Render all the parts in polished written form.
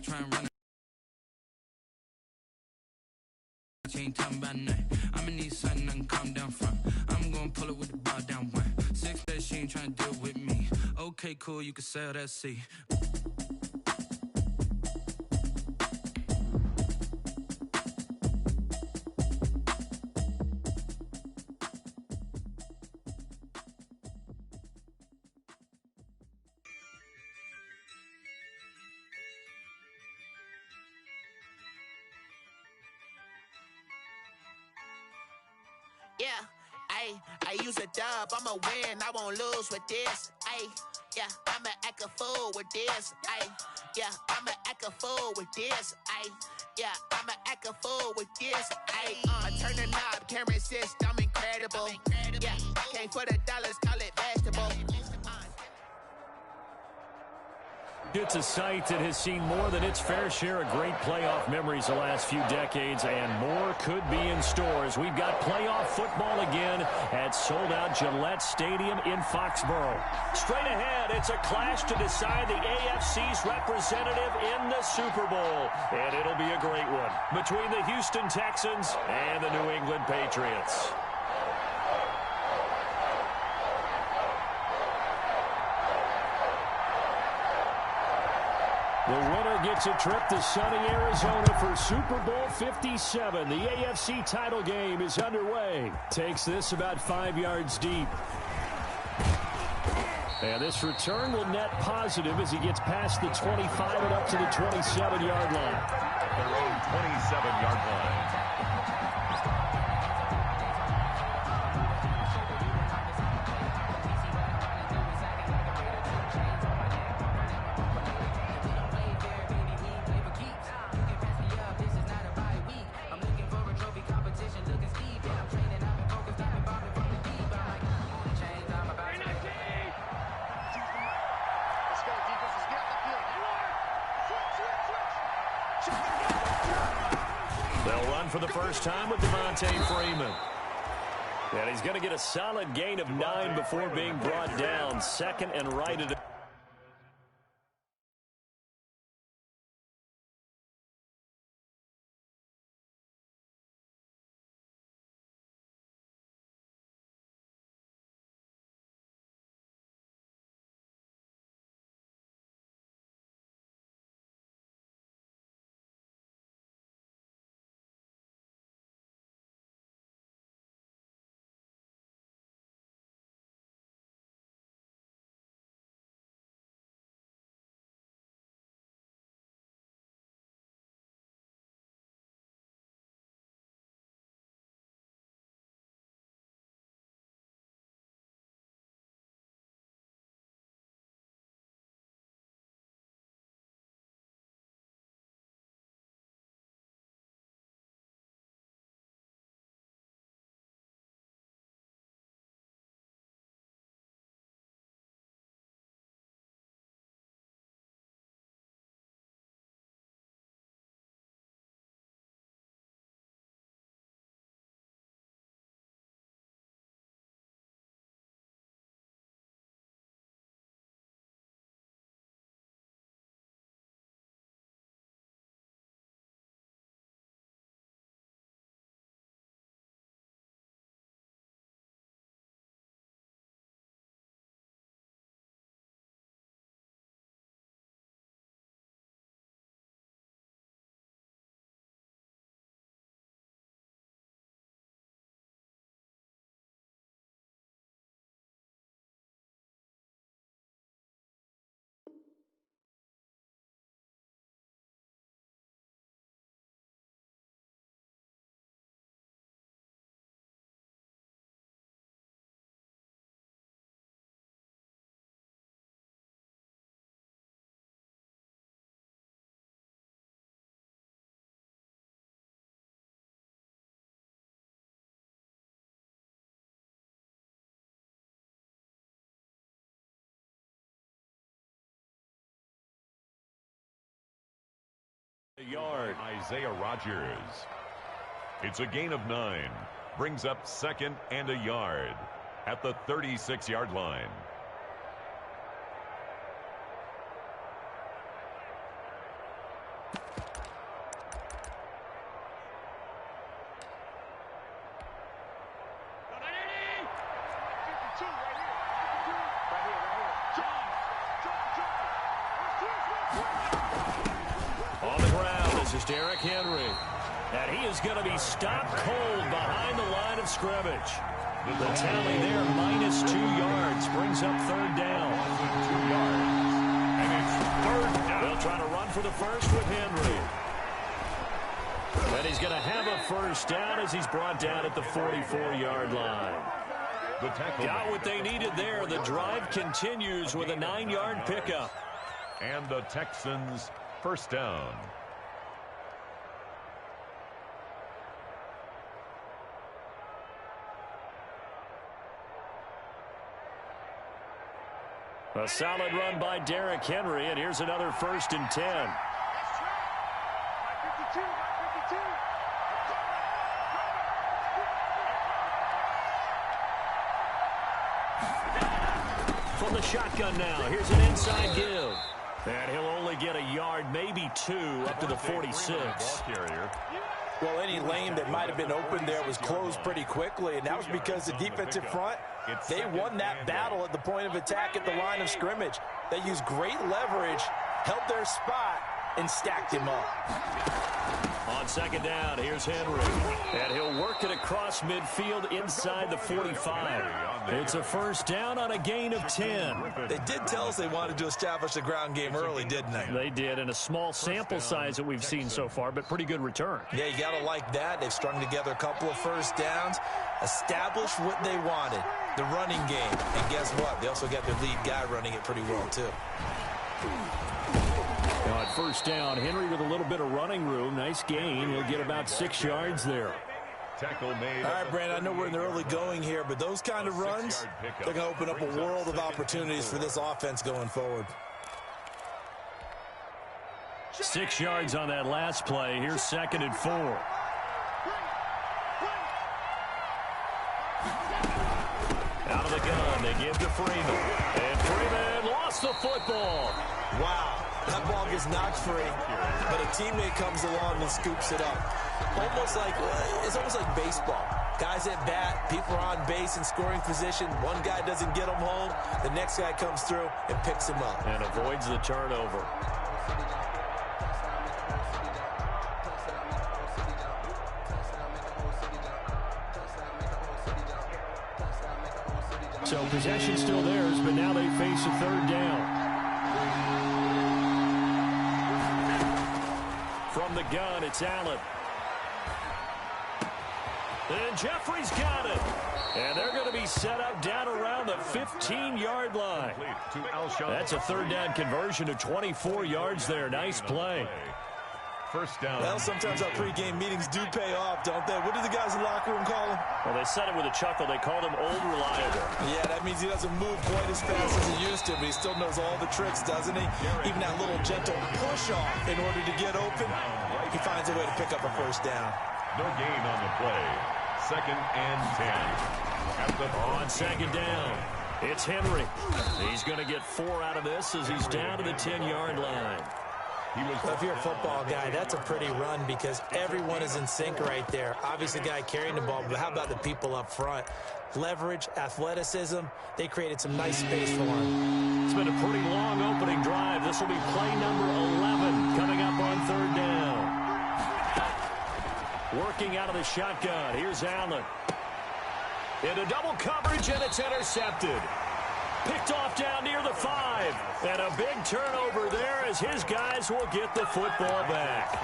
try and run. She ain't talking about nothing. I'ma need something I can calm down from. I'm gonna pull it with the bar down one. Six days she ain't trying to deal with me. Okay, cool, you can sail that sea. Yeah, I use a dub, I'ma win, I won't lose with this. Yeah, I'ma act a fool with this. Yeah, I'ma act a fool with this. Yeah, I'ma act a fool with this. I turn the knob, camera assist, I'm incredible. Yeah, came for the dollars, call it vegetable. It's a site that has seen more than its fair share of great playoff memories the last few decades, and more could be in store as we've got playoff football again at sold-out Gillette Stadium in Foxborough. Straight ahead, it's a clash to decide the AFC's representative in the Super Bowl, and it'll be a great one between the Houston Texans and the New England Patriots. The winner gets a trip to sunny Arizona for Super Bowl 57. The AFC title game is underway. Takes this about 5 yards deep. And this return will net positive as he gets past the 25 and up to the 27-yard line. Their own 27-yard line. They'll run for the first time with Devontae Freeman. And he's going to get a solid gain of 9 before being brought down. Second and right at the yard. Isaiah Rodgers. It's a gain of 9. Brings up second and a yard at the 36-yard line. On the ground, this is Derrick Henry. And he is going to be stopped cold behind the line of scrimmage. The tally there, -2 yards, brings up third down. 2 yards. And it's third down. They'll try to run for the first with Henry. And he's going to have a first down as he's brought down at the 44-yard line. The tackle Got what they needed there. The drive continues with a 9-yard pickup. And the Texans first down. A solid run by Derrick Henry, and here's another 1st and 10. From the shotgun now, here's an inside give. And he'll only get a yard, maybe 2, up to the 46. Ball carrier. Well, any lane that might have been open there was closed pretty quickly, and that was because the defensive front, they won that battle at the point of attack at the line of scrimmage. They used great leverage, held their spot, and stacked him up. On second down, here's Henry. And he'll work it across midfield inside the 45. It's a first down on a gain of 10. They did tell us they wanted to establish the ground game early, didn't they? They did, in a small sample size that we've seen so far, but pretty good return. Yeah, you got to like that. They've strung together a couple of first downs, established what they wanted, the running game. And guess what? They also got their lead guy running it pretty well, too. Now at first down, Henry with a little bit of running room. Nice gain. He'll get about 6 yards there. Tackle made. All right, Brandon, I know we're in the early going here, but those kind of runs, they're going to open up a world of opportunities for this offense going forward. 6 yards on that last play. Here's 2nd and 4. Out of the gun, they give to Freeman. And Freeman lost the football. Wow, that ball gets knocked free, but a teammate comes along and scoops it up. It's almost like baseball. Guys at bat, people are on base in scoring position. One guy doesn't get him home. The next guy comes through and picks him up. And avoids the turnover. So possession still theirs, but now they face a third down. From the gun, it's Allen. And Jeffrey's got it. And they're going to be set up down around the 15-yard line. That's a third down conversion of 24 yards there. Nice play. First down. Well, sometimes our pregame meetings do pay off, don't they? What do the guys in the locker room call him? Well, they said it with a chuckle. They called him Old Reliable. Yeah, that means he doesn't move quite as fast as he used to, but he still knows all the tricks, doesn't he? Even that little gentle push-off in order to get open, he finds a way to pick up a first down. No gain on the play. 2nd and 10. On second down, it's Henry. He's going to get 4 out of this as he's down to the 10-yard line. Well, if you're a football guy, that's a pretty run because everyone is in sync right there. Obviously, the guy carrying the ball, but how about the people up front? Leverage, athleticism, they created some nice space for him. It's been a pretty long opening drive. This will be play number 11 coming up on third down. Working out of the shotgun. Here's Allen. Into double coverage, and it's intercepted. Picked off down near the 5. And a big turnover there as his guys will get the football back.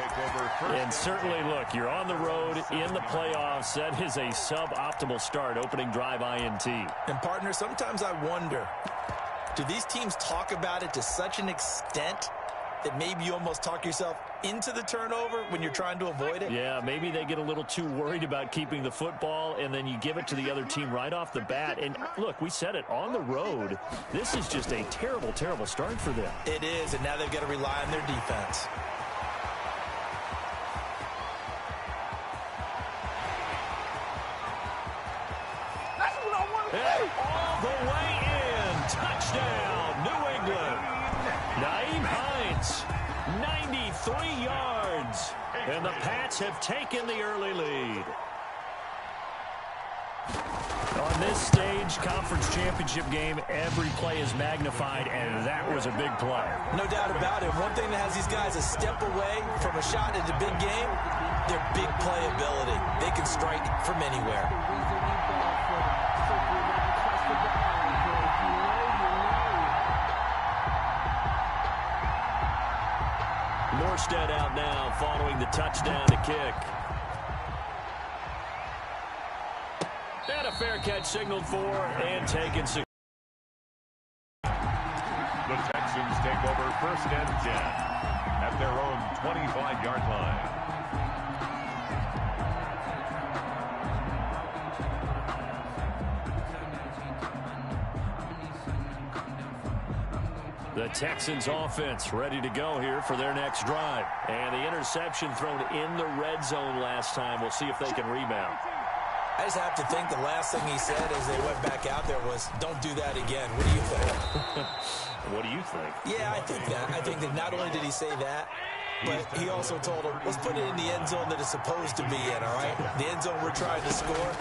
And certainly, look, you're on the road in the playoffs. That is a suboptimal start, opening drive INT. And, partner, sometimes I wonder, do these teams talk about it to such an extent that maybe you almost talk yourself into the turnover when you're trying to avoid it? Yeah, maybe they get a little too worried about keeping the football, and then you give it to the other team right off the bat. And look, we said it, on the road, this is just a terrible, terrible start for them. It is, and now they've got to rely on their defense. And all the way in. Touchdown, New England. Nyheim Hines 93 yards. And the Pats have taken the early lead. On this stage, conference championship game, every play is magnified, and that was a big play. No doubt about it. One thing that has these guys a step away from a shot at the big game, their big playability. They can strike from anywhere. Morstead out now following the touchdown to kick. And a fair catch signaled for and taken. The Texans take over 1st and 10 at their own 25-yard line. The Texans offense ready to go here for their next drive. And the interception thrown in the red zone last time. We'll see if they can rebound. I just have to think the last thing he said as they went back out there was, don't do that again. What do you think? What do you think? Yeah, I think that. I think that not only did he say that, but he also told him, let's put it in the end zone that it's supposed to be in, all right? The end zone we're trying to score.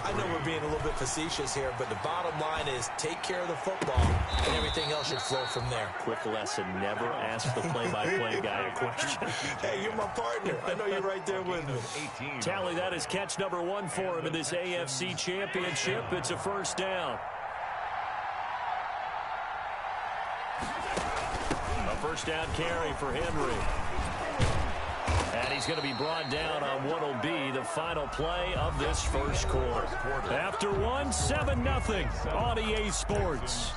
I know we're being a little bit facetious here, but the bottom line is take care of the football, and everything else should flow from there. Quick lesson, never ask the play-by-play guy a question. Hey, you're my partner. I know you're right there with me. Tally, that is catch number 1 for him in this AFC Championship. It's a first down. A first down carry for Henry. And he's going to be brought down on what will be the final play of this first quarter. After 7-0 on EA Sports.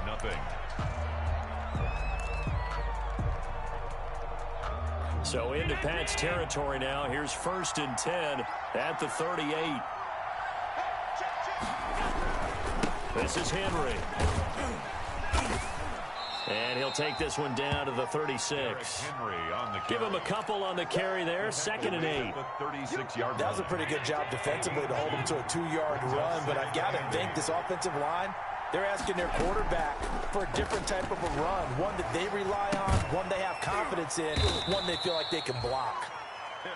So into Pats territory now. Here's 1st and 10 at the 38. This is Henry. And he'll take this one down to the 36. Give him a couple on the carry there. 2nd and 8. That was a pretty good job defensively to hold him to a 2-yard run. But I've got to think this offensive line, they're asking their quarterback for a different type of a run. One that they rely on, one they have confidence in, one they feel like they can block.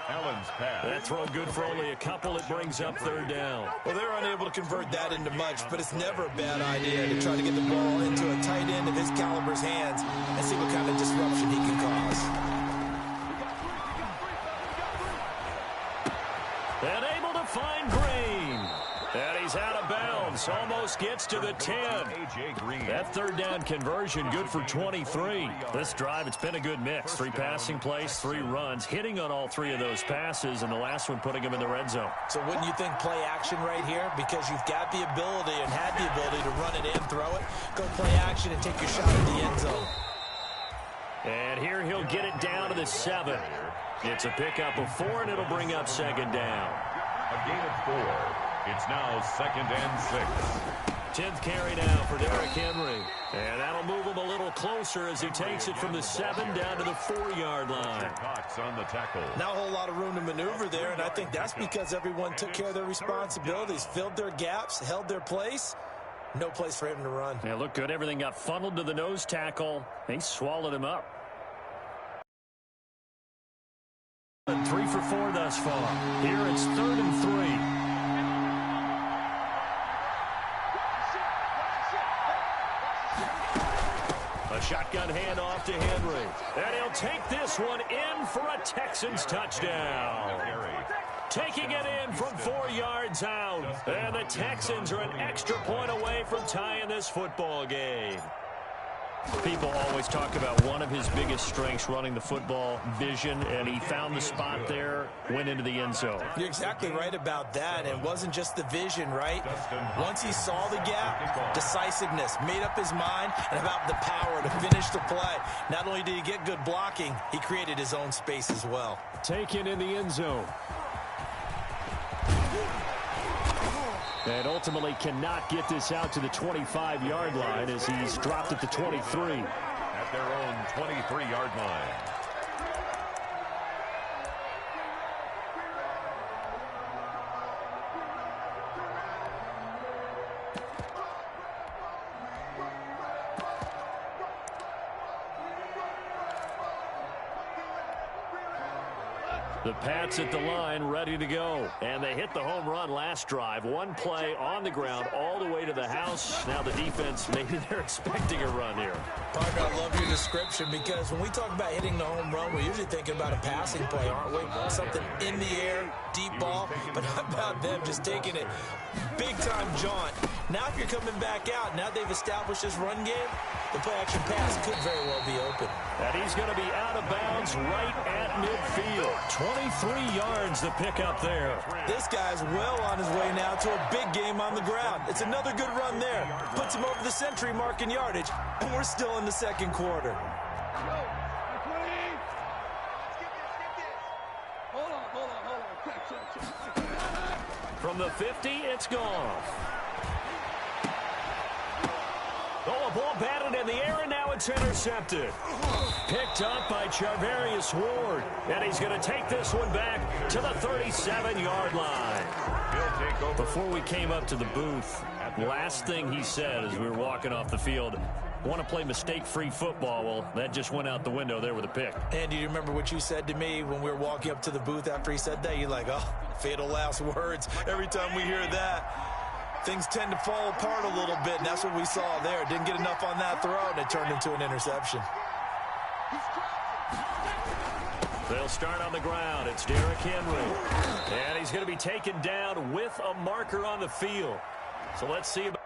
Allen's pass. That throw good for only a couple. It brings up 3rd down. Well, they're unable to convert that into much, but it's never a bad idea to try to get the ball into a tight end of his caliber's hands and see what kind of disruption he can cause. And able to find Green. And he's out of bounds. Almost gets to the 10. That 3rd down conversion good for 23. This drive, it's been a good mix. 3 passing plays, 3 runs, hitting on all 3 of those passes, and the last one putting him in the red zone. So wouldn't you think play action right here? Because you've got the ability and had the ability to run it in, throw it, go play action and take your shot at the end zone. And here he'll get it down to the 7. It's a pickup of 4, and it'll bring up 2nd down. A gain of 4. It's now 2nd and 6. 10th carry now for Derrick Henry. And that'll move him a little closer as he takes it from the 7 down to the 4-yard line. Cox on the tackle. Not a whole lot of room to maneuver there, and I think that's because everyone took care of their responsibilities, filled their gaps, held their place. No place for him to run. Yeah, looked good. Everything got funneled to the nose tackle. He swallowed him up. 3 for 4 thus far. Here it's 3rd and 3. A shotgun handoff to Henry. And he'll take this one in for a Texans touchdown. Taking it in from 4 yards out. And the Texans are an extra point away from tying this football game. People always talk about one of his biggest strengths running the football, vision, and he found the spot there, went into the end zone. You're exactly right about that. It wasn't just the vision, right? Once he saw the gap, decisiveness, made up his mind, and about the power to finish the play. Not only did he get good blocking, he created his own space as well. Taken in the end zone. And ultimately cannot get this out to the 25-yard line as he's dropped at the 23. At their own 23-yard line. The Pats at the line, ready to go. And they hit the home run last drive. One play on the ground all the way to the house. Now the defense, maybe they're expecting a run here. Parker, I love your description because when we talk about hitting the home run, we're usually thinking about a passing play, aren't we? Something in the air, deep ball. But how about them just taking it big-time jaunt? Now if you're coming back out, now they've established this run game, the play-action pass could very well be open. And he's going to be out of bounds right at midfield. 23 yards to pick up there. This guy's well on his way now to a big game on the ground. It's another good run there. Puts him over the century mark in yardage, and we're still in the second quarter. From the 50, it's gone. Oh, a ball batted in the air, and now it's intercepted. Picked up by Charvarius Ward. And he's going to take this one back to the 37-yard line. Before we came up to the booth, last thing he said as we were walking off the field, want to play mistake-free football. Well, that just went out the window there with a pick. Andy, do you remember what you said to me when we were walking up to the booth after he said that? You're like, oh, fatal last words. Every time we hear that, things tend to fall apart a little bit, and that's what we saw there. Didn't get enough on that throw, and it turned into an interception. They'll start on the ground. It's Derrick Henry. And he's going to be taken down with a marker on the field. So let's see about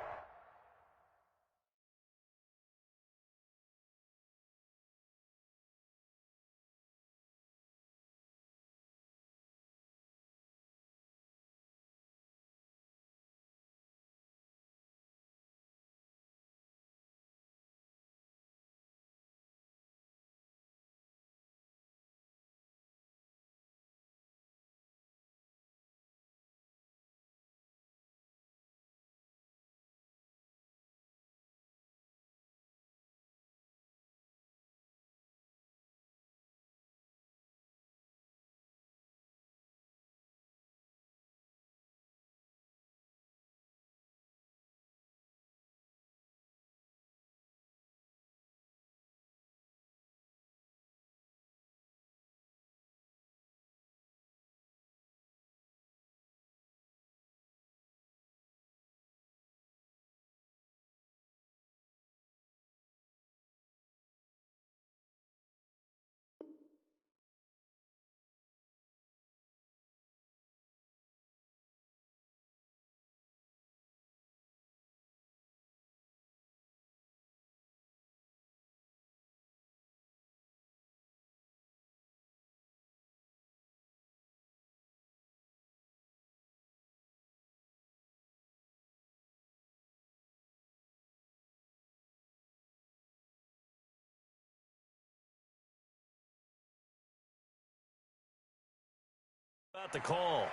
the call.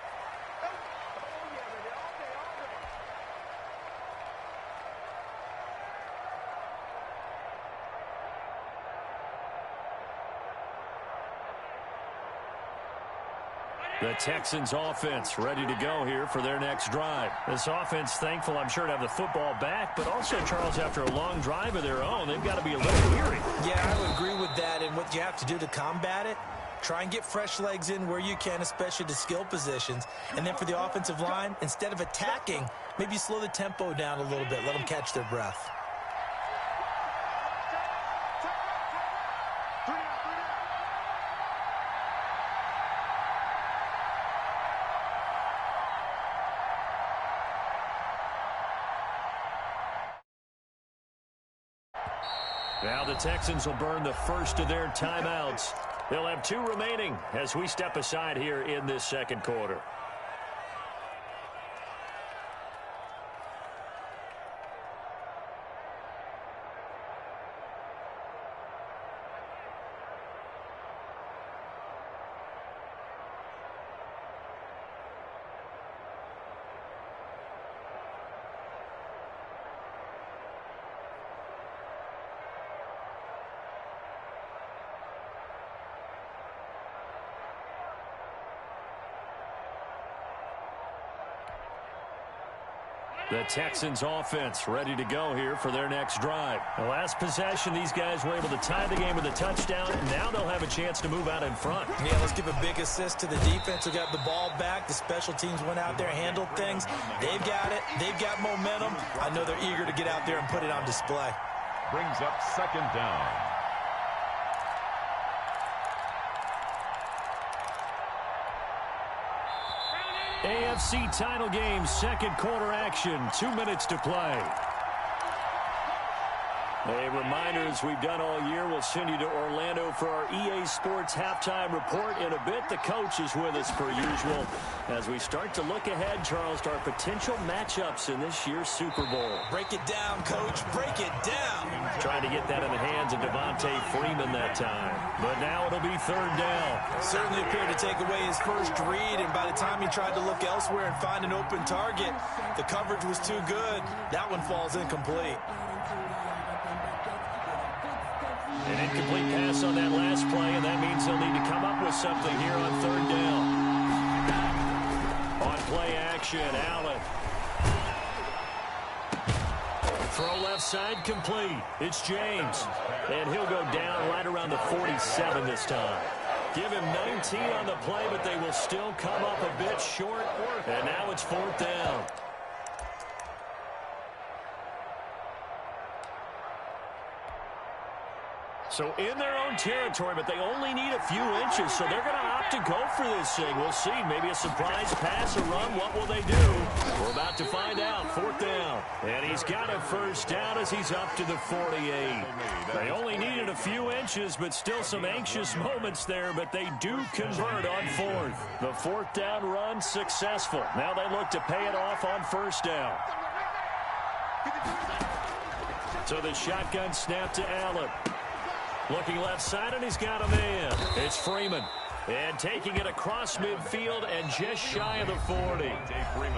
The Texans offense ready to go here for their next drive. This offense thankful, I'm sure, to have the football back, but also, Charles, after a long drive of their own, they've got to be a little weary. Yeah, I would agree with that, and what you have to do to combat it, try and get fresh legs in where you can, especially to skill positions. And then for the offensive line, instead of attacking, maybe slow the tempo down a little bit, let them catch their breath. Now the Texans will burn the first of their timeouts. They'll have 2 remaining as we step aside here in this second quarter. The Texans offense ready to go here for their next drive. The last possession, these guys were able to tie the game with a touchdown. Now they'll have a chance to move out in front. Yeah, let's give a big assist to the defense who got the ball back. The special teams went out there, handled things. They've got it. They've got momentum. I know they're eager to get out there and put it on display. Brings up second down. AFC title game, second quarter action, 2 minutes to play. A reminder, as we've done all year, we'll send you to Orlando for our EA Sports halftime report in a bit. The coach is with us per usual as we start to look ahead, Charles, to our potential matchups in this year's Super Bowl. Break it down, Coach. Break it down. Trying to get that in the hands of Devontae Freeman that time. But now it'll be third down. Certainly appeared to take away his first read, and by the time he tried to look elsewhere and find an open target, the coverage was too good. That one falls incomplete. An incomplete pass on that last play, and that means they'll need to come up with something here on third down. On play action, Allen. Throw left side complete. It's James. And he'll go down right around the 47 this time. Give him 19 on the play, but they will still come up a bit short. And now it's fourth down. So in their own territory, but they only need a few inches, so they're going to opt to go for this thing. We'll see. Maybe a surprise pass, a run. What will they do? We're about to find out. Fourth down. And he's got a first down as he's up to the 48. They only needed a few inches, but still some anxious moments there, but they do convert on fourth. The fourth down run successful. Now they look to pay it off on first down. So the shotgun snap to Allen. Looking left side, and he's got a man. It's Freeman. And taking it across midfield and just shy of the 40.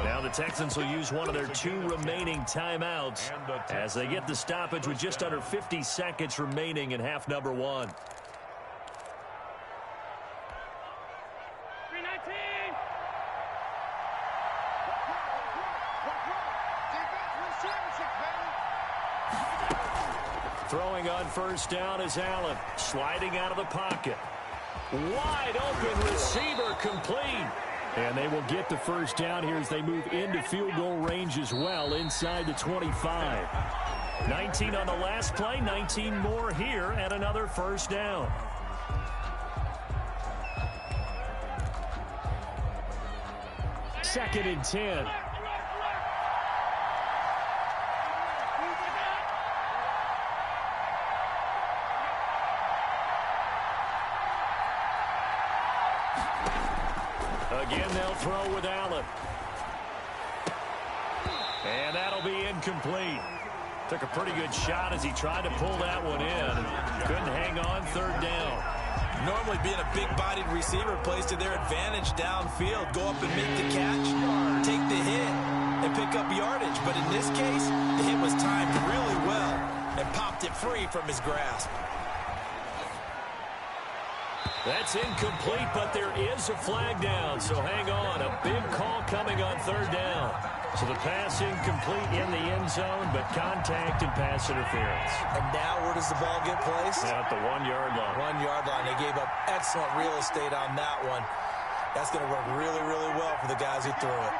Now the Texans will use one of their 2 remaining timeouts as they get the stoppage with just under 50 seconds remaining in half number 1. Throwing on first down is Allen. Sliding out of the pocket. Wide open receiver complete. And they will get the first down here as they move into field goal range as well inside the 25. 19 on the last play, 19 more here, and another first down. Second and 10. Again, they'll throw with Allen. And that'll be incomplete. Took a pretty good shot as he tried to pull that one in. Couldn't hang on, third down. Normally being a big-bodied receiver plays to their advantage downfield. Go up and make the catch, take the hit, and pick up yardage. But in this case, the hit was timed really well and popped it free from his grasp. That's incomplete, but there is a flag down, so hang on. A big call coming on third down. So the pass incomplete in the end zone, but contact and pass interference. And now where does the ball get placed? At the 1-yard line. 1-yard line. They gave up excellent real estate on that one. That's going to work really, really well for the guys who threw it.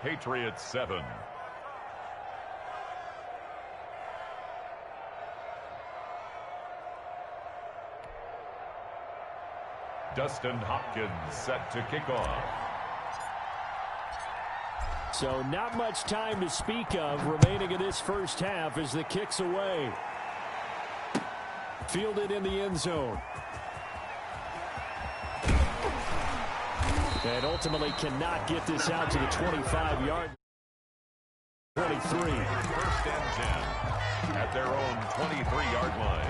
Patriots 7. Dustin Hopkins set to kick off. So not much time to speak of remaining in this first half as the kick's away. Fielded in the end zone. And ultimately cannot get this out to the 25-yard. 23. First and 10 at their own 23-yard line.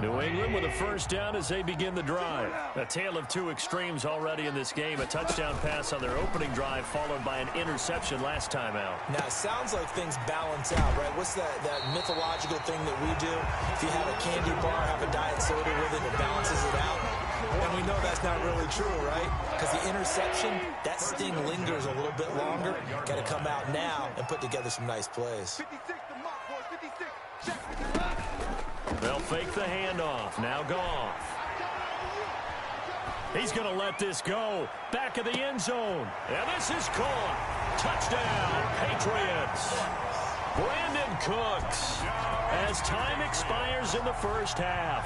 New England with a first down as they begin the drive. A tale of two extremes already in this game. A touchdown pass on their opening drive followed by an interception last time out. Now, it sounds like things balance out, right? What's that mythological thing that we do? If you have a candy bar, have a diet soda with it, it balances it out. And we know that's not really true, right? Because the interception, that sting lingers a little bit longer. Got to come out now and put together some nice plays. They'll fake the handoff. Now Goff. He's going to let this go. Back of the end zone. And this is caught. Touchdown, Patriots. Brandon Cooks. As time expires in the first half.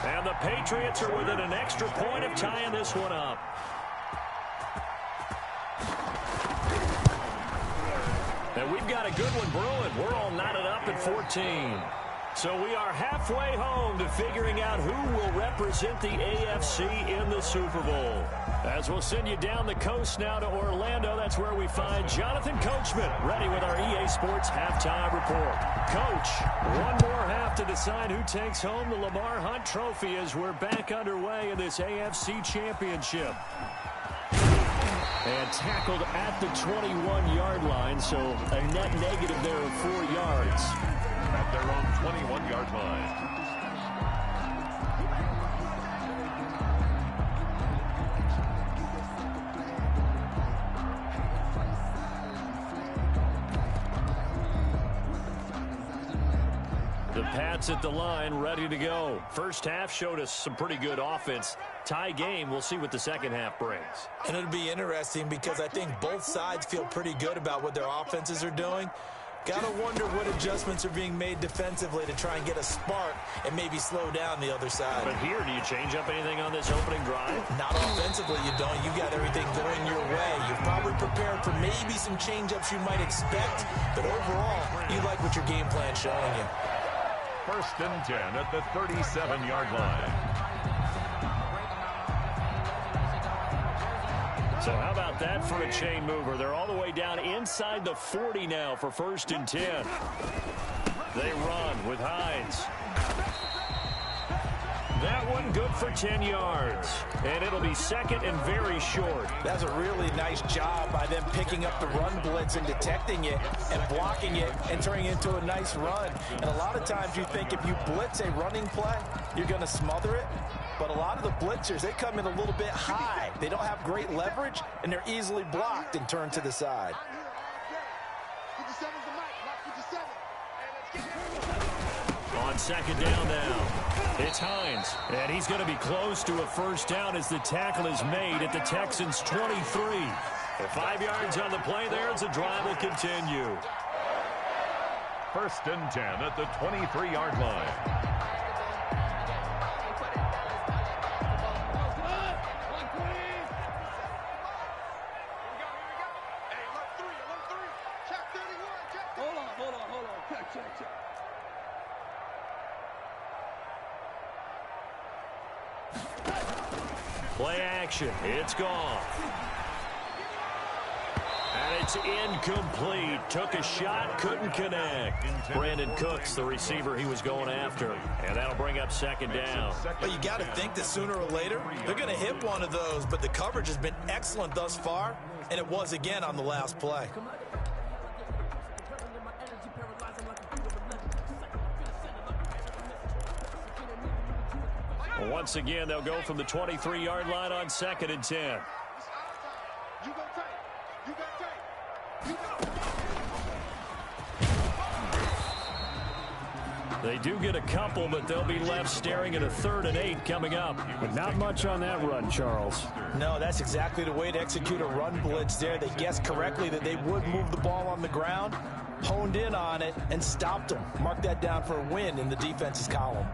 And the Patriots are within an extra point of tying this one up. And we've got a good one brewing. We're all knotted up at 14. So we are halfway home to figuring out who will represent the AFC in the Super Bowl. As we'll send you down the coast now to Orlando, that's where we find Jonathan Coachman, ready with our EA Sports Halftime Report. Coach, one more half to decide who takes home the Lamar Hunt Trophy as we're back underway in this AFC Championship. And tackled at the 21-yard line, so a net negative there of 4 yards. At their own 21-yard line. The Pats at the line, ready to go. First half showed us some pretty good offense. Tie game, we'll see what the second half brings. And it'll be interesting because I think both sides feel pretty good about what their offenses are doing. Got to wonder what adjustments are being made defensively to try and get a spark and maybe slow down the other side. But here, do you change up anything on this opening drive? Not offensively, you don't. You got everything going your way. You're probably prepared for maybe some change-ups you might expect, but overall, you like what your game plan's showing you. First and 10 at the 37-yard line. So how about that for a chain mover? They're all the way down inside the 40 now for first and 10. They run with Hines. That one good for 10 yards. And it'll be second and very short. That's a really nice job by them picking up the run blitz and detecting it and blocking it and turning it into a nice run. And a lot of times you think if you blitz a running play, you're going to smother it. But a lot of the blitzers, they come in a little bit high. They don't have great leverage, and they're easily blocked and turned to the side. On second down now, it's Hines. And he's going to be close to a first down as the tackle is made at the Texans' 23. 5 yards on the play there as the drive will continue. First and 10 at the 23-yard line. Play action. It's gone. And it's incomplete. Took a shot, couldn't connect. Brandon Cooks, the receiver he was going after. And that'll bring up second down. But you got to think that sooner or later, they're going to hit one of those. But the coverage has been excellent thus far, and it was again on the last play. Once again, they'll go from the 23-yard line on second and 10. They do get a couple, but they'll be left staring at a 3rd and 8 coming up. But not much on that run, Charles. No, that's exactly the way to execute a run blitz there. They guessed correctly that they would move the ball on the ground, honed in on it, and stopped them. Mark that down for a win in the defense's column.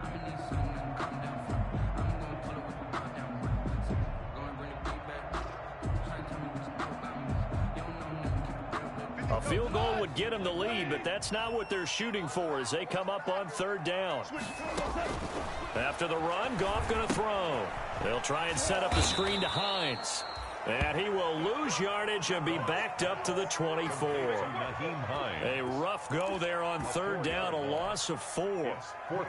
A field goal would get them the lead, but that's not what they're shooting for as they come up on 3rd down. After the run, Goff going to throw. They'll try and set up the screen to Hines. And he will lose yardage and be backed up to the 24. A rough go there on third down, a loss of 4.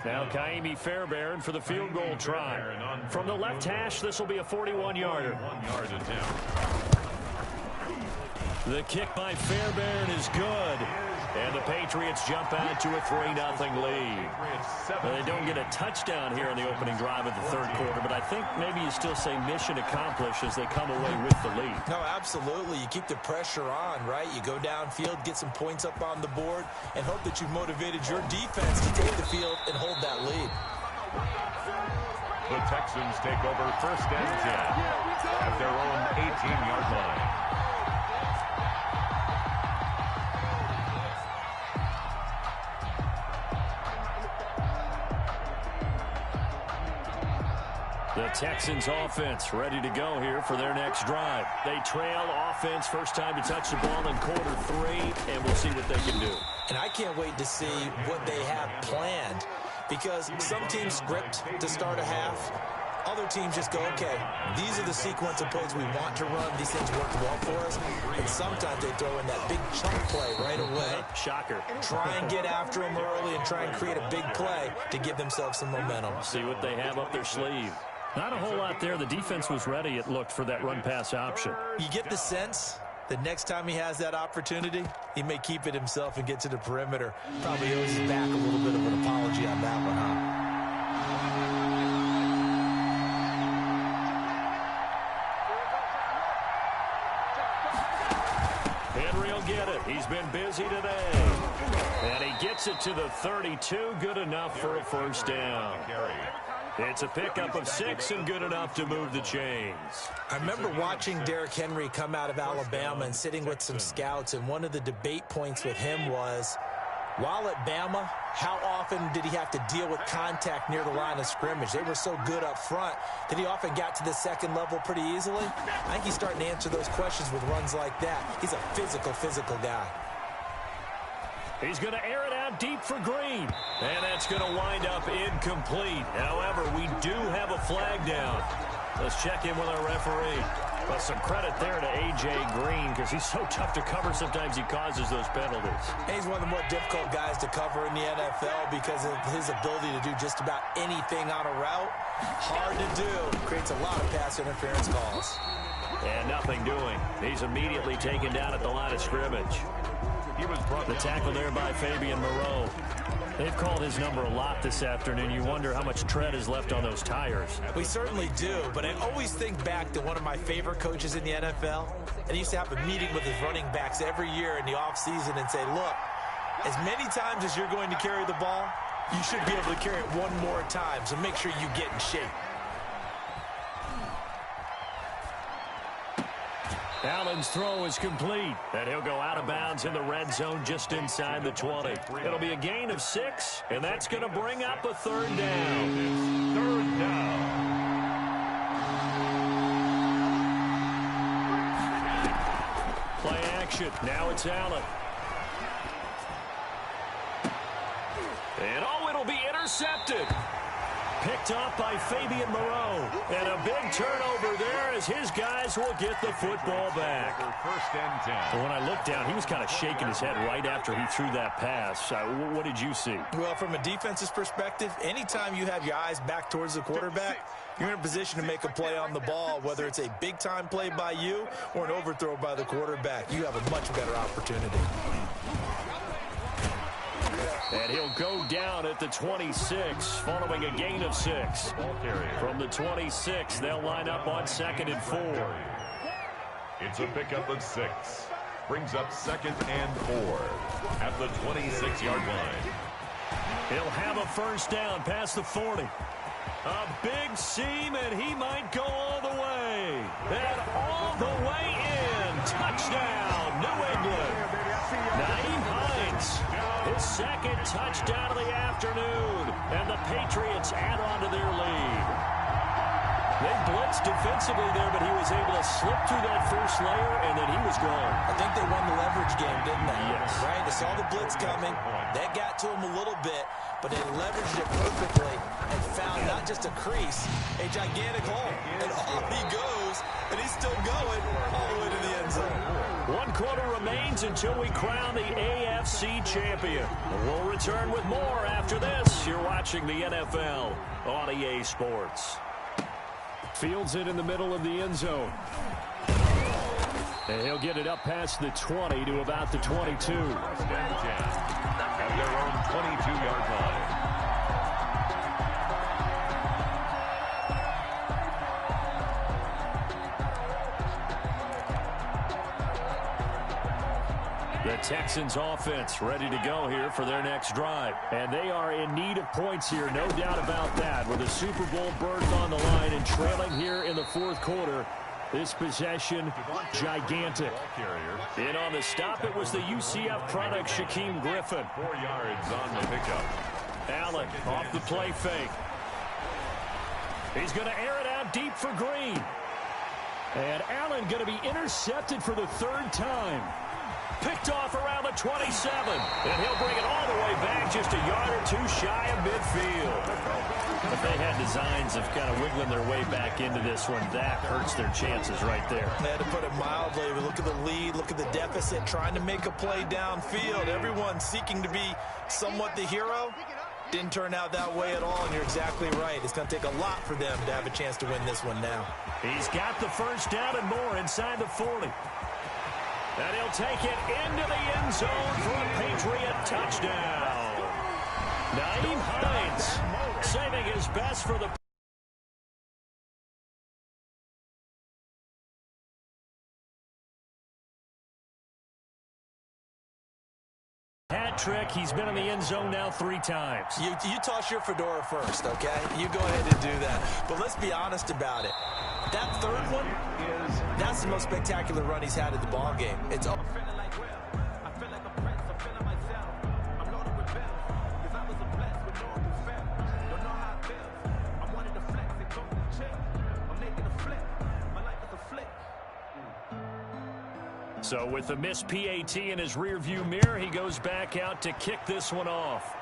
Now Kaimi Fairbairn for the field goal try. From the left hash, this will be a 41-yarder. The kick by Fairbairn is good. And the Patriots jump out to a 3-0 lead. They don't get a touchdown here in the opening drive of the third quarter, but I think maybe you still say mission accomplished as they come away with the lead. No, absolutely. You keep the pressure on, right? You go downfield, get some points up on the board, and hope that you've motivated your defense to take the field and hold that lead. The Texans take over first and 10 at their own 18-yard line. The Texans offense ready to go here for their next drive. They trail offense, first time to touch the ball in quarter 3, and we'll see what they can do. And I can't wait to see what they have planned, because some teams script to start a half. Other teams just go, okay, these are the sequence of plays we want to run. These things work well for us. And sometimes they throw in that big chunk play right away. Shocker. Try and get after them early and try and create a big play to give themselves some momentum. See what they have up their sleeve. Not a whole lot there. The defense was ready, it looked, for that run-pass option. You get the sense that next time he has that opportunity, he may keep it himself and get to the perimeter. Probably owes his back a little bit of an apology on that one, huh? Henry will get it. He's been busy today. And he gets it to the 32. Good enough for a first down. It's a pickup of 6 and good enough to move the chains. I remember watching Derrick Henry come out of Alabama and sitting with some scouts, and one of the debate points with him was, while at Bama, how often did he have to deal with contact near the line of scrimmage? They were so good up front that he often got to the second level pretty easily. I think he's starting to answer those questions with runs like that. He's a physical guy. He's going to air it out deep for Green. And that's going to wind up incomplete. However, we do have a flag down. Let's check in with our referee. Well, some credit there to A.J. Green, because he's so tough to cover. Sometimes he causes those penalties. He's one of the more difficult guys to cover in the NFL because of his ability to do just about anything on a route. Hard to do. Creates a lot of pass interference calls. And nothing doing. He's immediately taken down at the line of scrimmage. The tackle there by Fabian Moreau. They've called his number a lot this afternoon. You wonder how much tread is left on those tires. We certainly do, but I always think back to one of my favorite coaches in the NFL. And he used to have a meeting with his running backs every year in the offseason and say, look, as many times as you're going to carry the ball, you should be able to carry it one more time, so make sure you get in shape. Allen's throw is complete, and he'll go out of bounds in the red zone just inside the 20. It'll be a gain of 6, and that's going to bring up a third down. Third down. Play action. Now it's Allen. And it'll be intercepted. Picked up by Fabian Moreau. And a big turnover there as his guys will get the football back. First and 10. But when I looked down, he was kind of shaking his head right after he threw that pass. What did you see? Well, from a defense's perspective, anytime you have your eyes back towards the quarterback, you're in a position to make a play on the ball, whether it's a big-time play by you or an overthrow by the quarterback. You have a much better opportunity. And he'll go down at the 26 following a gain of 6. From the 26, they'll line up on 2nd and 4. It's a pickup of 6. Brings up 2nd and 4 at the 26-yard line. He'll have a first down past the 40. A big seam, and he might go all the way. And all the way in. Touchdown, New England. Nyheim Hines, his second touchdown of the afternoon. And the Patriots add on to their lead. They blitzed defensively there, but he was able to slip through that first layer, and then he was gone. I think they won the leverage game, didn't they? Yes. Right? As saw the blitz coming. That got to him a little bit, but they leveraged it perfectly and found not just a crease, a gigantic hole. And off he goes, and he's still going all the way to the end zone. 1 quarter remains until we crown the AFC champion. We'll return with more after this. You're watching the NFL on EA Sports. Fields it in the middle of the end zone. And he'll get it up past the 20 to about the 22. At their own 22-yard line. The Texans offense ready to go here for their next drive. And they are in need of points here, no doubt about that. With a Super Bowl berth on the line and trailing here in the fourth quarter. This possession, gigantic. In on the stop, it was the UCF product, Shaquem Griffin. 4 yards on the pickup. Allen off the play fake. He's going to air it out deep for Green. And Allen going to be intercepted for the 3rd time. Picked off around the 27. And he'll bring it all the way back just a yard or 2 shy of midfield. If they had designs of kind of wiggling their way back into this one, that hurts their chances right there. They had to put it mildly. We look at the lead, look at the deficit, trying to make a play downfield. Everyone seeking to be somewhat the hero. Didn't turn out that way at all, and you're exactly right. It's going to take a lot for them to have a chance to win this one now. He's got the first down and more inside the 40. And he'll take it into the end zone for a Patriot touchdown. Nyheim Hines saving his best for the hat trick. He's been in the end zone now 3 times. You toss your fedora first, okay? You go ahead and do that. But let's be honest about it. That 3rd one, that's the most spectacular run he's had in the ball game. It's So with the missed PAT in his rearview mirror, he goes back out to kick this one off.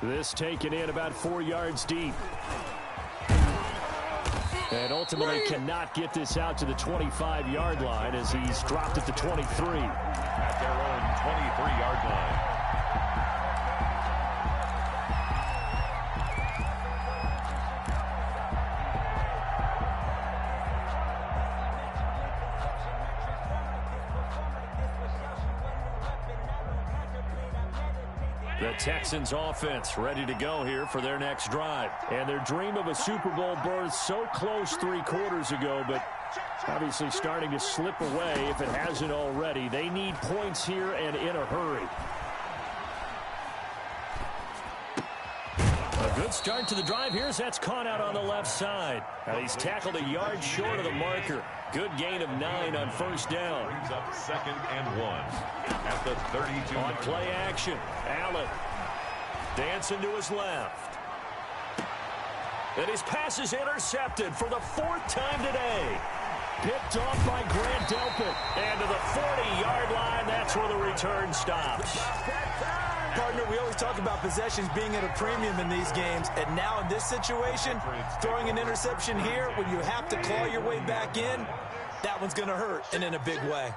This taken in about 4 yards deep. And ultimately cannot get this out to the 25-yard line as he's dropped at the 23. At their own 23-yard line. The Texans offense ready to go here for their next drive. And their dream of a Super Bowl berth so close 3 quarters ago, but obviously starting to slip away if it hasn't already. They need points here and in a hurry. A good start to the drive. Here's that's caught out on the left side. Now he's tackled a yard short of the marker. Good gain of 9 on first down. Brings up 2nd and 1 at the 32. On play action, Allen dancing to his left. And his pass is intercepted for the 4th time today. Picked off by Grant Delpit. And to the 40-yard line, that's where the return stops. Partner, we always talk about possessions being at a premium in these games, and now in this situation, throwing an interception here when you have to claw your way back in, that one's going to hurt, and in a big way.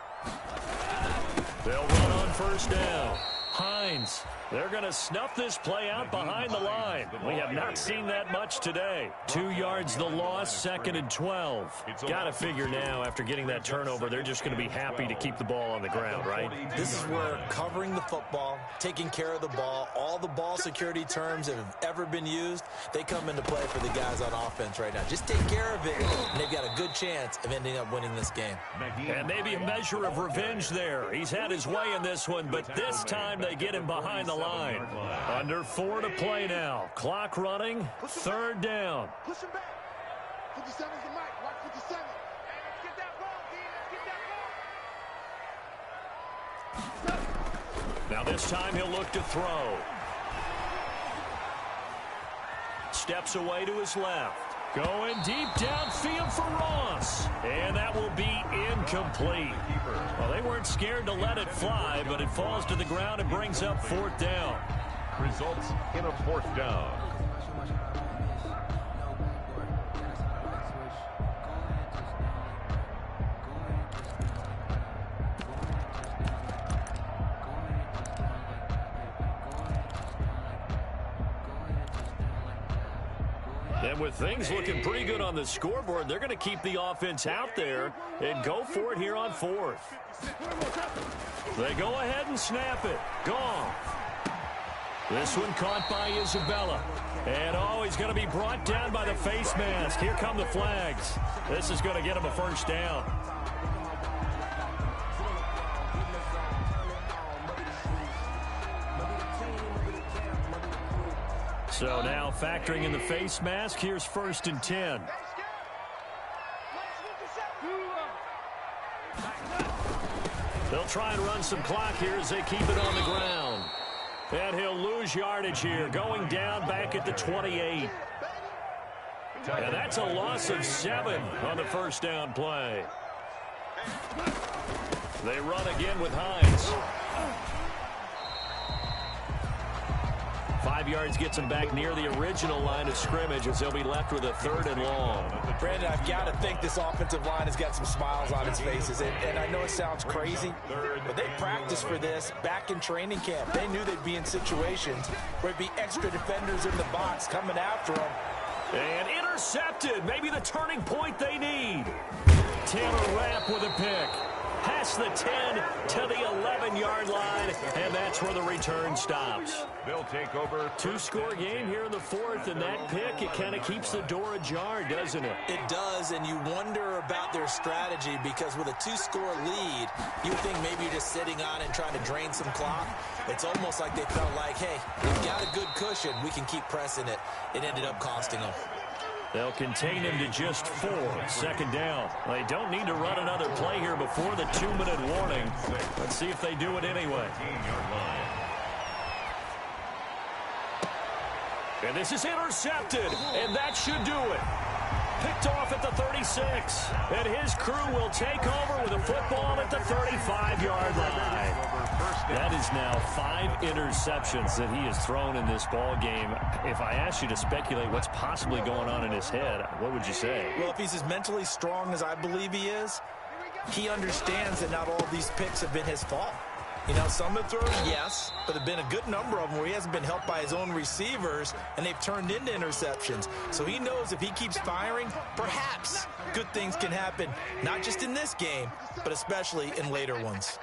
They'll run on first down. Hines, they're going to snuff this play out behind the line. We have not seen that much today. 2 yards the loss, 2nd and 12. Got to figure now, after getting that turnover, they're just going to be happy to keep the ball on the ground, right? This is where covering the football, taking care of the ball, all the ball security terms that have ever been used, they come into play for the guys on offense right now. Just take care of it, and they've got a good chance of ending up winning this game. And maybe a measure of revenge there. He's had his way in this one, but this time they get him behind the line. Under 4 to play now. Clock running. 3rd down. Push him back. 57's the mic. Watch 57. Get that ball, D. Get that ball. Now this time he'll look to throw. Steps away to his left. Going deep downfield for Ross. And that will be incomplete. Well, they weren't scared to let it fly, but it falls to the ground and brings up 4th down. Results in a 4th down. And with things looking pretty good on the scoreboard, they're going to keep the offense out there and go for it here on 4th. They go ahead and snap it. Goff. This one caught by Isabella. And, he's going to be brought down by the face mask. Here come the flags. This is going to get him a 1st down. So now factoring in the face mask, here's 1st and 10. They'll try and run some clock here as they keep it on the ground. And he'll lose yardage here, going down back at the 28. And that's a loss of 7 on the 1st down play. They run again with Hines. 5 yards gets them back near the original line of scrimmage as they'll be left with a 3rd and long. Brandon, I've got to think this offensive line has got some smiles on its faces. And I know it sounds crazy, but they practiced for this back in training camp. They knew they'd be in situations where it'd be extra defenders in the box coming after them. And intercepted. Maybe the turning point they need. Taylor Rapp with a pick. Past the 10 to the 11-yard line, and that's where the return stops. They'll take over. 2-score game here in the 4th, and that pick, it kind of keeps the door ajar, doesn't it? It does, and you wonder about their strategy because with a 2-score lead, you think maybe you're just sitting on it and trying to drain some clock. It's almost like they felt like, hey, we've got a good cushion. We can keep pressing it. It ended up costing them. They'll contain him to just 4. 2nd down. They don't need to run another play here before the 2-minute warning. Let's see if they do it anyway. And this is intercepted, and that should do it. Picked off at the 36, and his crew will take over with a football at the 35-yard line. That is now 5 interceptions that he has thrown in this ball game. If I asked you to speculate what's possibly going on in his head, what would you say? Well, if he's as mentally strong as I believe he is, he understands that not all of these picks have been his fault. You know, some have thrown, yes, but there have been a good number of them where he hasn't been helped by his own receivers, and they've turned into interceptions. So he knows if he keeps firing, perhaps good things can happen, not just in this game, but especially in later ones.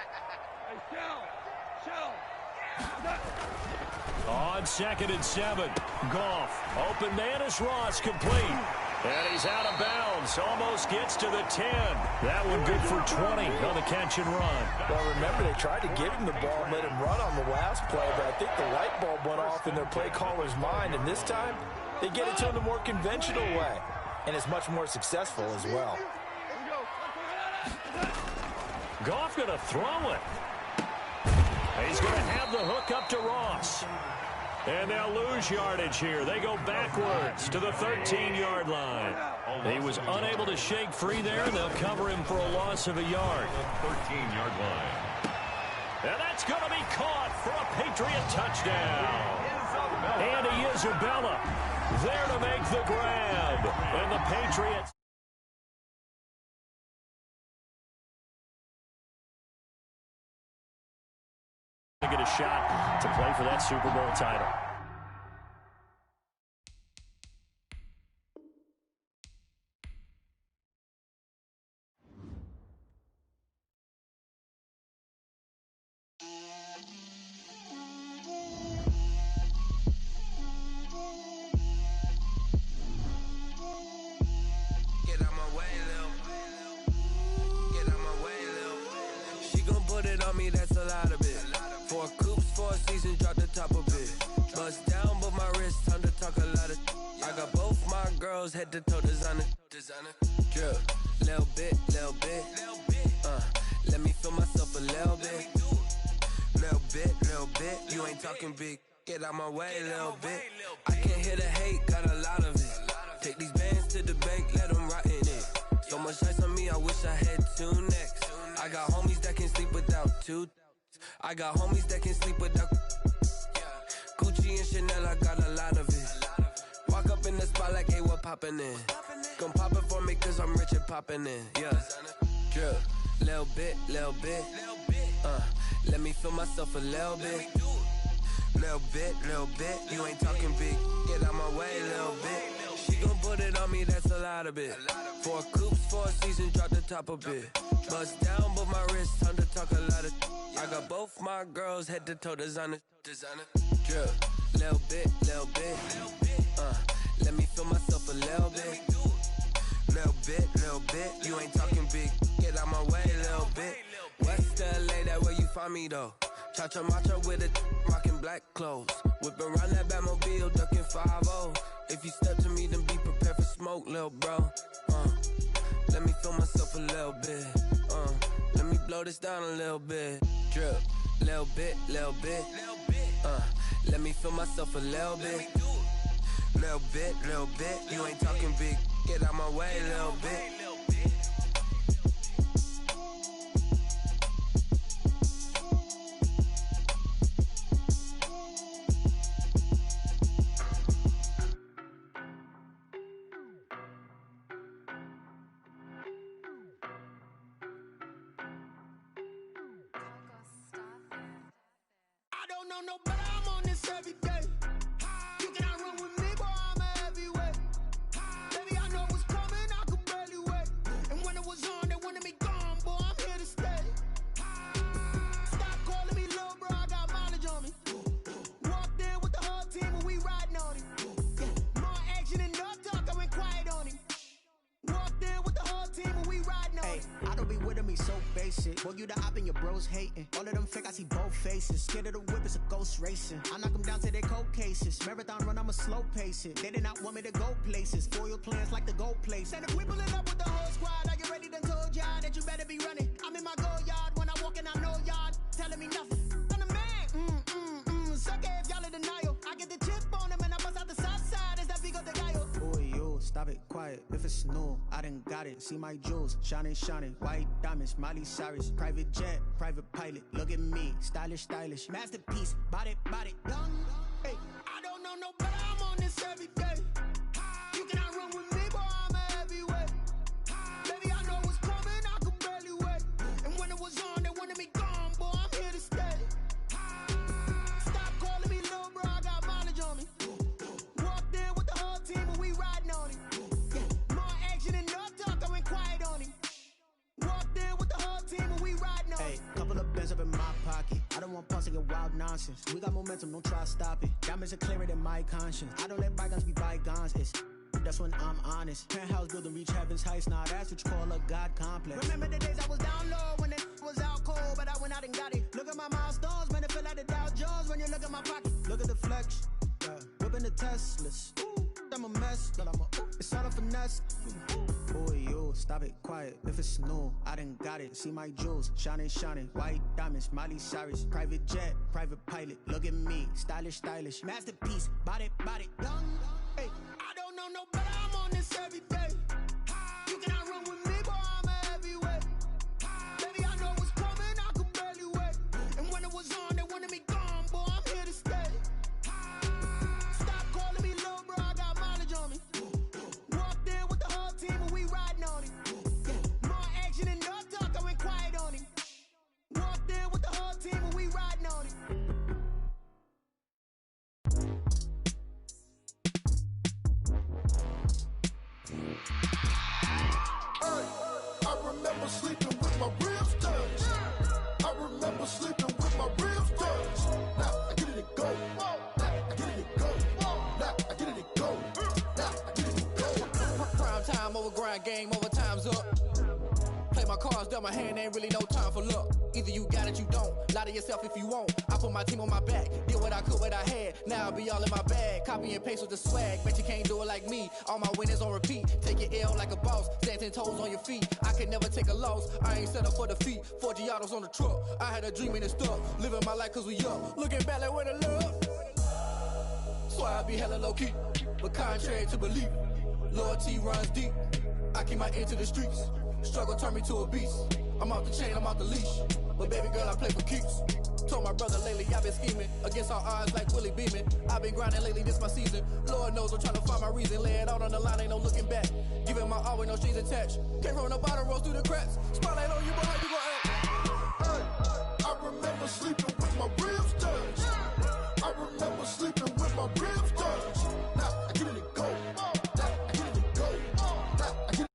On 2nd and 7, Goff. Open man is Ross, complete. And he's out of bounds. Almost gets to the 10. That one good for 20 on the catch and run. Well, remember, they tried to give him the ball and let him run on the last play, but I think the light bulb went off in their play caller's mind, and this time they get it to him the more conventional way, and it's much more successful as well. Goff going to throw it. He's going to have the hook up to Ross. And they'll lose yardage here. They go backwards to the 13-yard line. He was unable to shake free there, and they'll cover him for a loss of a yard. 13-yard line. And that's going to be caught for a Patriot touchdown. Andy Isabella there to make the grab. And the Patriots get a shot to play for that Super Bowl title. Get out my way, Lil. Get out my way, Lil. She gon' put it on me, that's a lot of it. 4 coops, 4 seasons, drop the top of it. Bust down, but my wrist, time to talk a lot of. I got both my girls, head to toe designer. Drip, little bit, little bit. Let me feel myself a little bit. Little bit. You ain't talking big. Get out my way, little bit. I can't hear the hate, got a lot of it. Take these bands to the bank, let them rot in it. So much ice on me, I wish I had 2 necks. I got homies that can sleep without 2. I got homies that can sleep without Gucci and Chanel, I got a lot of it. Walk up in the spot like, hey, what poppin' in? Come pop it for me, cause I'm rich and poppin' in. Yeah, drip, little bit. Let me feel myself a little bit. Little bit. You ain't talking big. Get out my way, little bit. She gon' put it on me, that's a lot of it. 4 coops, 4 seasons, drop the top a bit. Bust down, but my wrist, time to talk a lot of. I got both my girls head to toe designer. Drip, little bit. Let me feel myself a little bit. Little bit. You ain't talking big. Get out my way, little bit. West LA, that where you find me though. Cha-cha matcha with it, rockin' black clothes. Whippin' around that Batmobile, duckin' 5-0. If you step to me, then be prepared for smoke, lil' bro. Let me feel myself a little bit. Let me blow this down a little bit. Drip, little bit. Let me feel myself a little bit. Little bit. You ain't talking big. Get out my way, little bit. No, but I'm on this every day. You cannot run with me, boy, I'm a heavyweight. Baby, I know what's coming, I could barely wait. And when it was on, they wanted me gone, boy, I'm here to stay. Stop calling me little bro, I got mileage on me. Walked in with the whole team and we riding on him. More action and no talk, I went quiet on him. Walked in with the whole team and we riding on him. I don't be with him, he's so basic. Boy, you the op and your bros hating. All of them fake, I see both faces. Scared of the whip, it's a ghost racing. I knock them down to their cold cases. Marathon run, I'ma slow pace it. They did not want me to go places. Foil plans like the gold place. And if we pulling up with the whole squad, are you ready? Done told y'all that you better be running. I'm in my go yard when I walk in, I know y'all telling me nothing. I'm the man. Suck it if y'all in denial. I get the chip on them and I bust out the south side. Is that Vigo de Gallo? Boy, yo, stop it, quiet. If it's new, I done got it. See my jewels, shining. White diamonds, Miley Cyrus. Private jet, private pilot. Look at me, stylish. Masterpiece, body, young. Hey, I don't know, no, but I'm on this every day. You cannot run with me, boy, I'm a heavyweight. Baby, I know what's coming, I could barely wait. And when it was on, they wanted me gone, boy, I'm here to stay. Stop calling me little bro, I got mileage on me. Walked in with the whole team and we riding on him. More action and no talk, I went quiet on him. Walked in with the whole team and we riding on him. Hey, couple of bands up in my pocket. I don't want pause to get wild nonsense. We got momentum, don't try to stop it. Diamonds are clearer than my conscience. I don't let bygones be bygones. That's when I'm honest. Penthouse building, reach heaven's heights. Nah, that's what you call a God complex. Remember the days I was down low when it was out cold, but I went out and got it. Look at my milestones, man, it feel like the Dow Jones when you look at my pocket. Look at the flex, whipping the Teslas. I'm a mess, but it's all a finesse. Boy, yo, stop it, quiet. If it's new, I done got it. See my jewels, shining. White diamonds, Miley Cyrus. Private jet, private pilot. Look at me, stylish. Masterpiece, body, young. Hey, I don't know, no, but I'm on this every day. You cannot run with me, boy, I'm a heavyweight. Baby, I know what's coming, I could barely wait. And when it was on, they wanted me gone, boy, I'm here to stay. Stop calling me little bro, I got mileage on me. Walked in with the whole team and we riding on him. More action and no talk, I went quiet on him. Walked in with the whole team and we riding on him. I remember sleeping with my ribs touched. I remember sleeping with my ribs touched. Now I get it to go. Now I get it to go. Now I get it to go. Now I get it to go. Prime time over grind game, overtime's up. Play my cards, dealt my hand, ain't really no time for luck. Either you got it, you don't. Lie to yourself if you won't. I put my team on my back, did what I could, what I had. Now I'll be all in my bag. Copy and paste with the swag. Bet you can't do it like me. All my winners on repeat. Take your L like a boss. Stand 10 toes on your feet. I could never take a loss. I ain't set up for defeat. 4 Giottos on the truck. I had a dream and it stuck. Living my life cause we up. Looking back like where the love. So I be hella low key. But contrary to belief. Loyalty runs deep. I keep my ear to the streets. Struggle turned me to a beast. I'm off the chain, I'm off the leash. But baby girl, I play for keeps. Told my brother lately I've been scheming against all odds like Willie Beeman. I've been grinding lately, this my season. Lord knows I'm trying to find my reason. Lay it out on the line, ain't no looking back. Giving my all with no strings attached. Came from the bottom, rose through the cracks. Spotlight on you, but how you gon' act? Hey, I remember sleeping with my ribs touched. I remember sleeping with my ribs touched. Now I get it and go. Now I get it and go. Now I get it.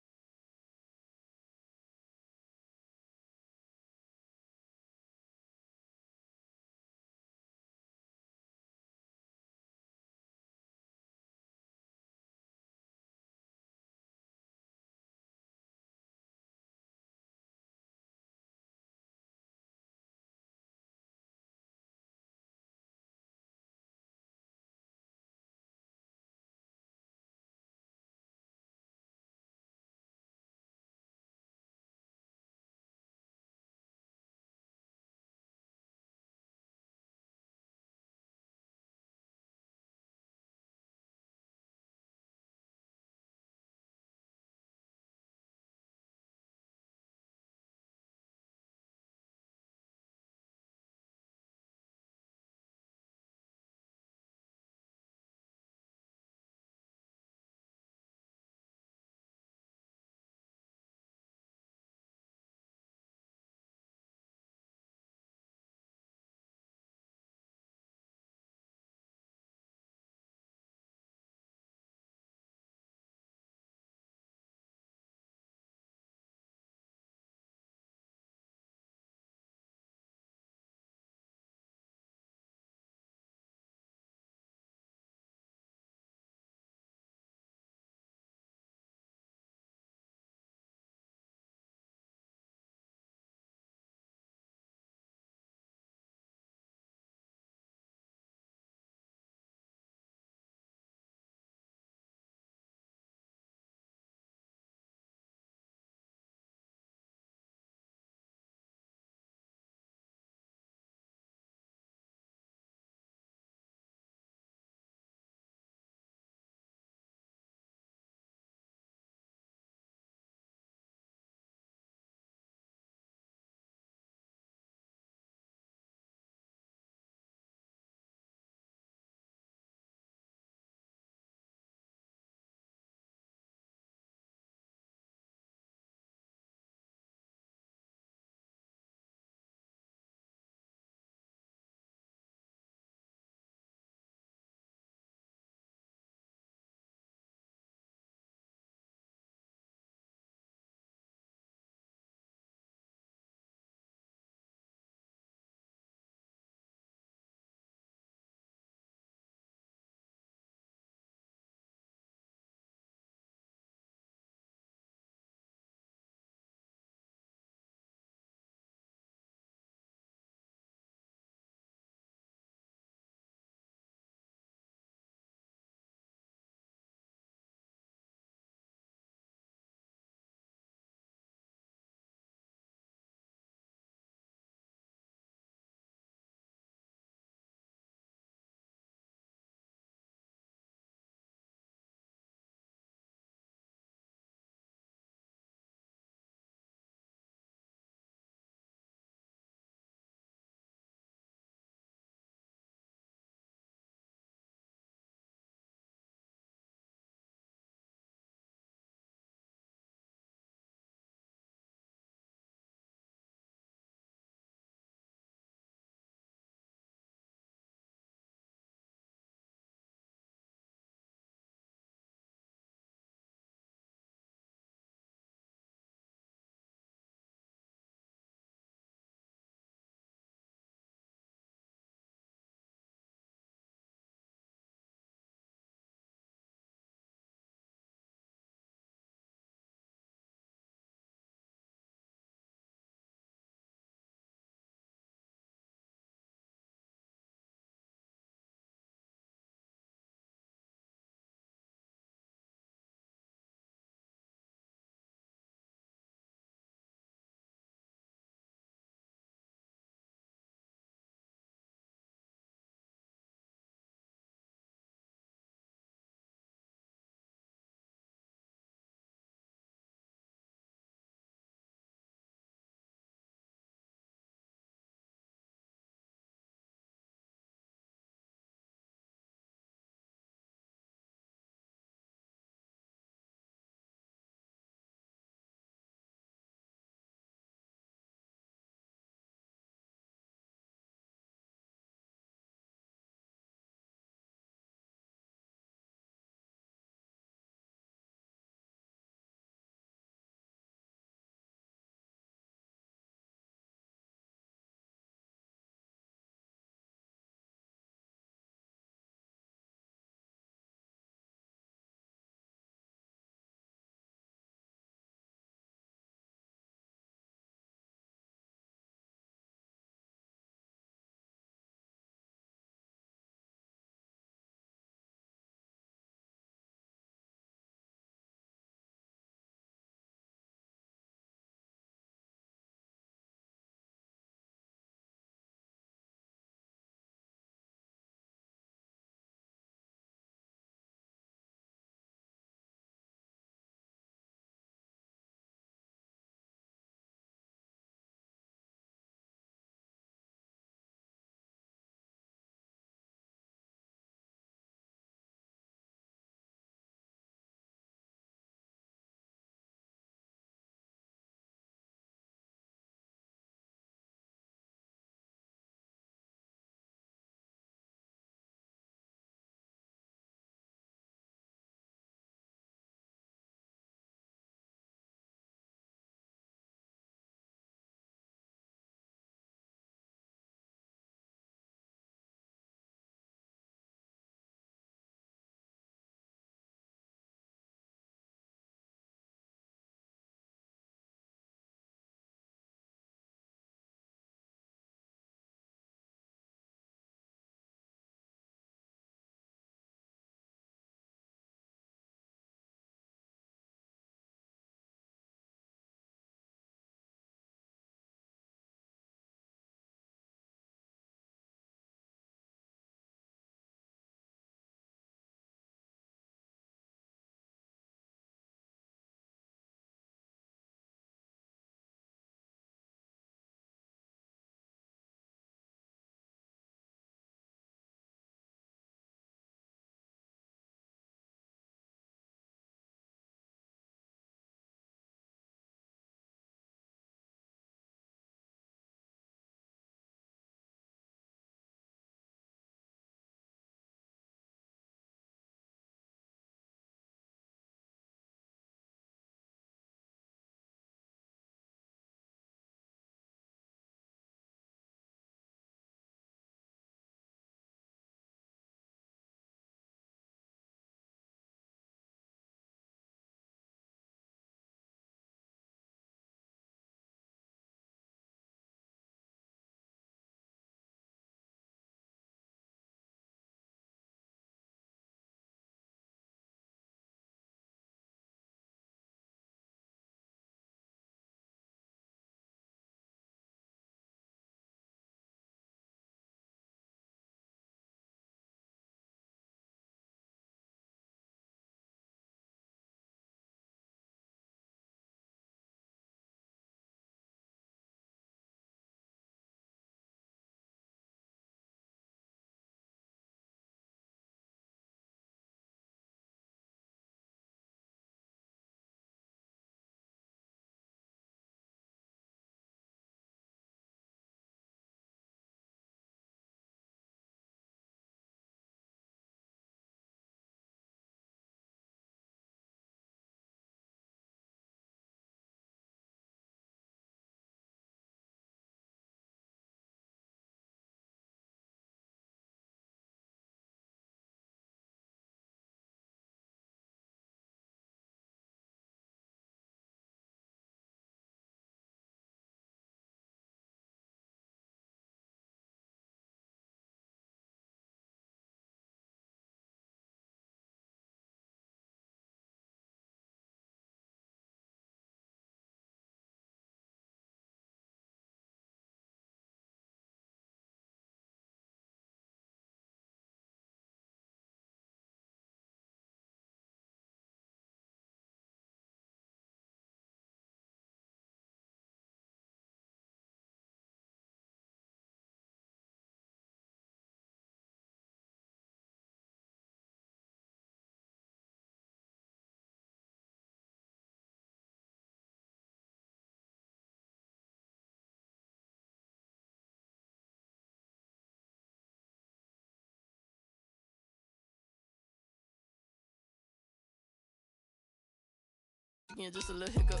talking, just a little hiccup.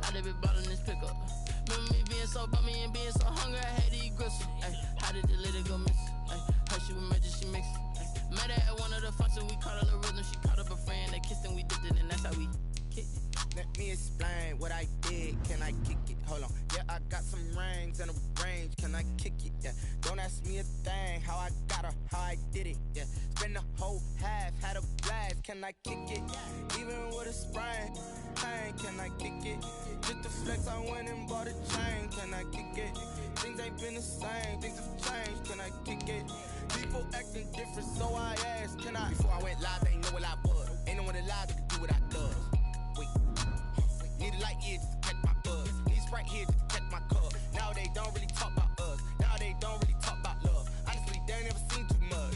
I done been bottling this pickup. Remember me being so bummy and being so hungry, I had to eat gristle. Ay, how did the lady go miss? Ay, how she was magic, she mixed. Met her at one of the functions, we caught a little rhythm. She caught up a friend, they kissed and we dipped it, and that's how we kicked it. Let me explain what I did. Can I kick it? Hold on. Yeah, I got some rings and a range. Can I kick it? Yeah. Don't ask me a thing. How I got her, how I did it. Yeah. Spend the whole half, had a blast. Can I kick it? Even with a sprain. Hey, can I kick it? Just the flex, I went and bought a chain. Can I kick it? Things ain't been the same. Things have changed. Can I kick it? People acting different, so I asked, can I? Before I went live, they ain't know what I was. Ain't no one alive that could do what I does. Wait. Need a light here just to catch my buzz. Need Sprite here just to catch my cup. Now they don't really talk about us. Now they don't really talk about love. Honestly, they ain't never seen too much.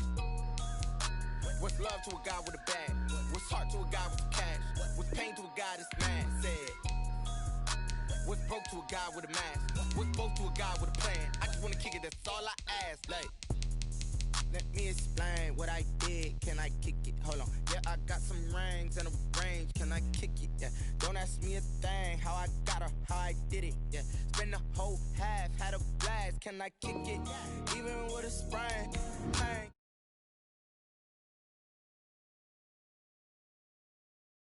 What's love to a guy with a bag? What's heart to a guy with cash? What's pain to a guy that's mad? Said. What's broke to a guy with a mask? What's both to a guy with a plan? I just wanna kick it, that's all I ask. Like, let me explain what I did. Can I kick it? Hold on. Yeah, I got some rings and a range. Can I kick it? Yeah. Don't ask me a thing. How I got her, how I did it. Yeah. Spend the whole half, had a blast. Can I kick it? Even with a sprain. Pain.